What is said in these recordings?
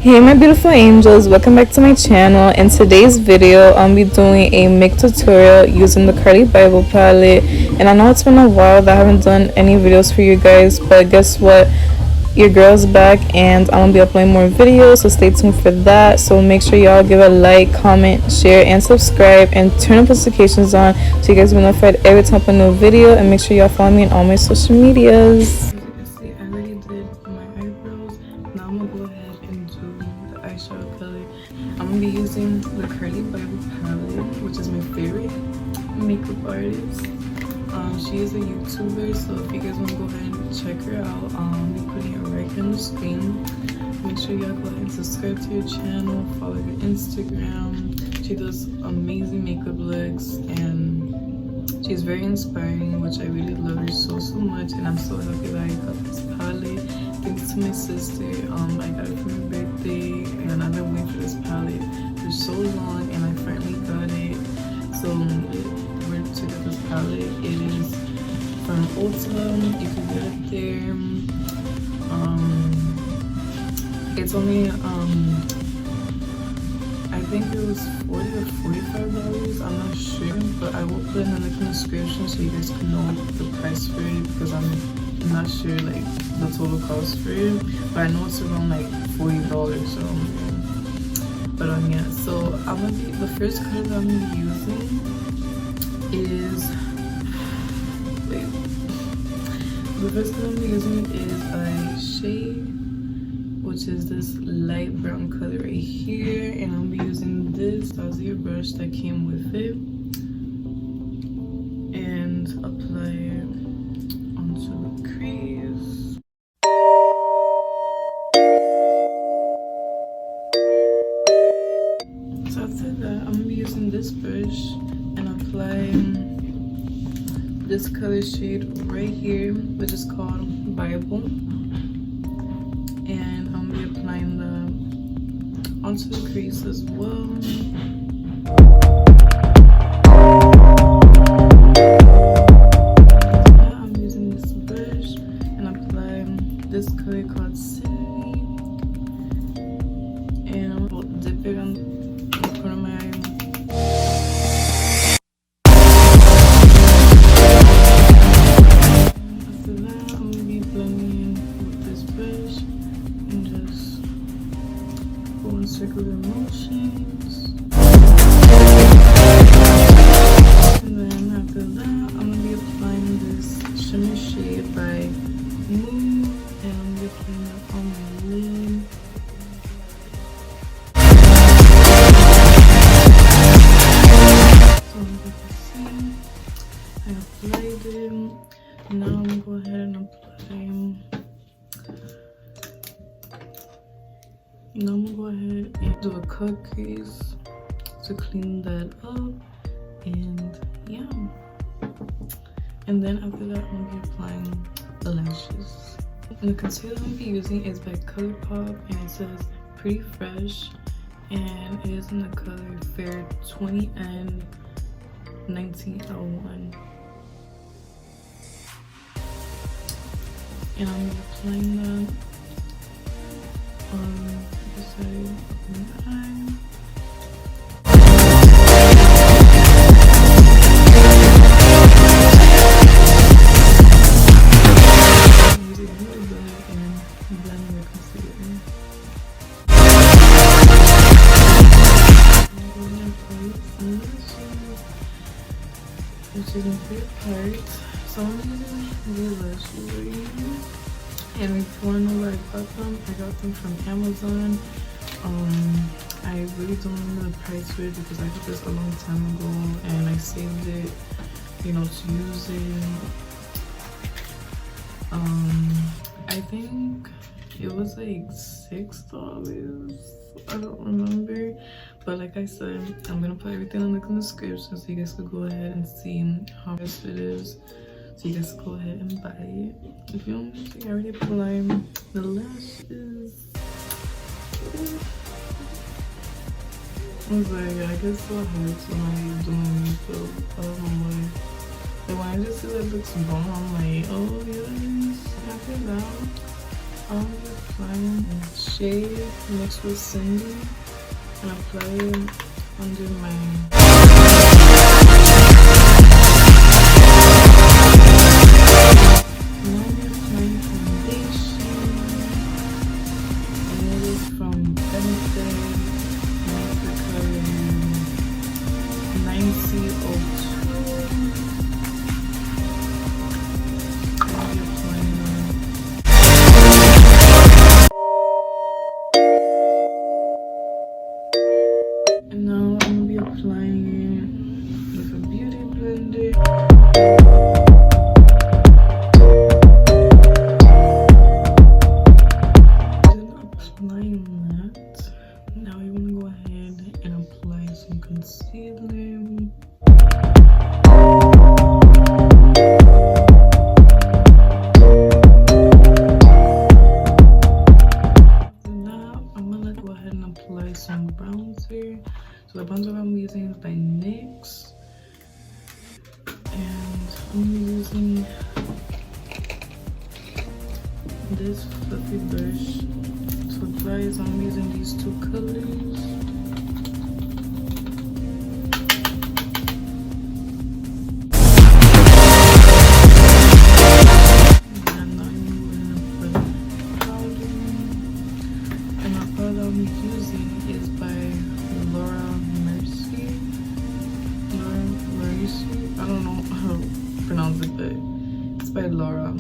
Hey my beautiful angels, welcome back to my channel. In today's video I'll be doing a make tutorial using the Keiry Bible palette, and I know it's been a while that I haven't done any videos for you guys, but guess what, your girl's back and I'm gonna be uploading more videos, so stay tuned for that. So make sure y'all give a like, comment, share, and subscribe, and turn notifications on so you guys will be notified every time I upload a new video. And make sure y'all follow me on all my social medias. As you can see, I already did my eyebrows. Now I'm gonna go ahead and do the eyeshadow color. I'm gonna be using the Keiry Bible palette, which is my favorite makeup artist. She is a YouTuber, so if you guys want to go ahead and check her out, I'll be putting it right here on the screen. Make sure y'all go ahead and subscribe to her channel, follow her Instagram. She does amazing makeup looks and she's very inspiring, which I really love her so much, and I'm so happy that I got this palette. Thanks to my sister. I got it for my birthday and I've been waiting for this palette for so long and I finally got it. So we're to get this palette. It is from Ulta. You can get it there. It's only I think it was $40 or $45. I'm not sure, but I will put in the link in the description so you guys can know the price for it, because I'm not sure like the total cost for it, but I know it's around like $40. So but yeah, so the first color that I'm gonna be using is the first color I'm gonna be using is a shade, which is this light brown color right here, and I'll be using this Azure brush that came with it and apply it onto the crease. So after that, I'm gonna be using this brush and apply this color shade right here, which is called Bible, and I'm gonna be applying that onto the crease as well. Now I'm using this brush and applying this color called Keiry, and I'm gonna dip it on the corner of my eye. Circular motions, and then after that I'm gonna be applying this shimmer shade by Moon, and I'm gonna be applying that on my lid. So as you can see, I applied it. Now I'm gonna go ahead and apply. Now I'm gonna go ahead and do a cut crease to clean that up, and yeah. And then after that, I'm gonna be applying the lashes. And the concealer I'm gonna be using is by ColourPop, and it says Pretty Fresh, and it is in the color Fair 20N 1901. And I'm gonna be applying that on the side of my eye. I'm using a little bit and blending the concealer. I'm going to apply some lashes, which is my favorite part. So I'm using these lashes right here. And if you want to know where I got them, I got them from Amazon. I really don't remember the price for it because I got this a long time ago and I saved it, you know, to use it. I think it was like $6. I don't remember, but like I said, I'm gonna put everything in the description so you guys can go ahead and see how much it is. So you guys go ahead and buy it. If you don't think I already applied the lashes. I was like, I get so hurt when I do my makeup. I don't know why. And when I just see that looks bomb, I'm like, oh yes, after that. I'm applying shade mixed with Cindy and apply it under my now I'm applying foundation, and it is from Benefit, and it's the color 9C02. And now I'm gonna be applying it with a beauty blender. Applying that, now I'm gonna go ahead and apply some concealer. Now I'm gonna go ahead and apply some bronzer. So the bronzer I'm using is by NYX, and I'm using this fluffy brush to apply. So I'm using these two colors. And now I'm going to put powder. And the powder I'm using is by Laura Mercier. I don't know how to pronounce it, but it's by Laura.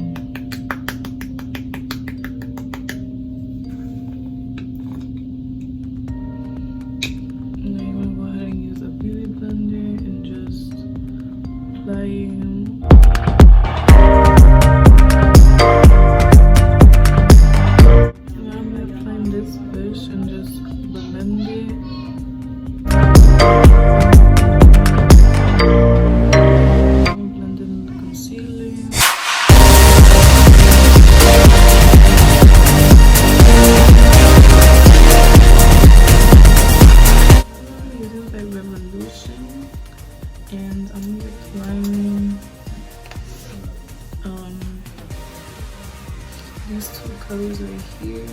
And I'm applying these two colors right here.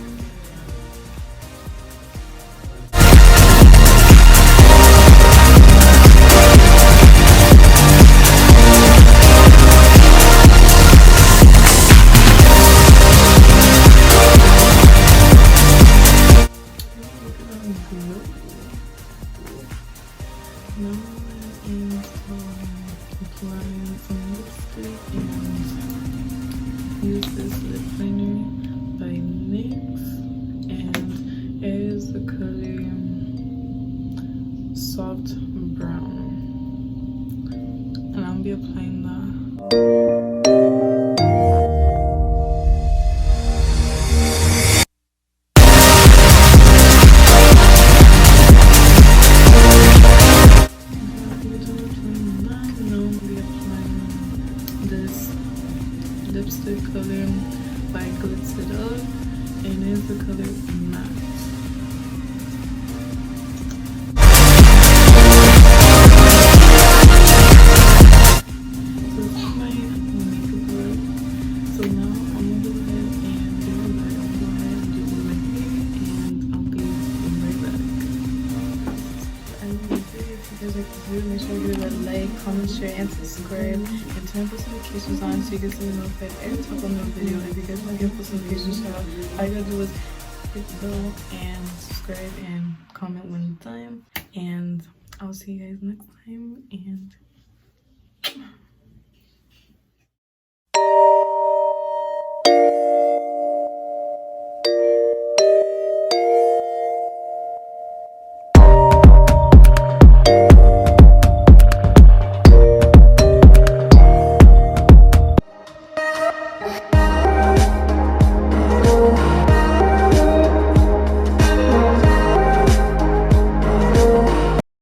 Now I'm applying some lipstick and use this lip liner by NYX, and it is the color soft brown, and I'll be applying that. Lipstick color by Glitz It Up, and it's the color Matte. So this is my makeup look. So now I'm gonna go ahead and do my hair, and I'll be right back. If you guys like this video, make sure you give it a like, comment, share, and subscribe, and turn post notifications on so you can see notified every time I upload a video. If you guys want to get post notifications shout out, all you gotta do is hit the bell and subscribe and comment when it's time. And I'll see you guys next time.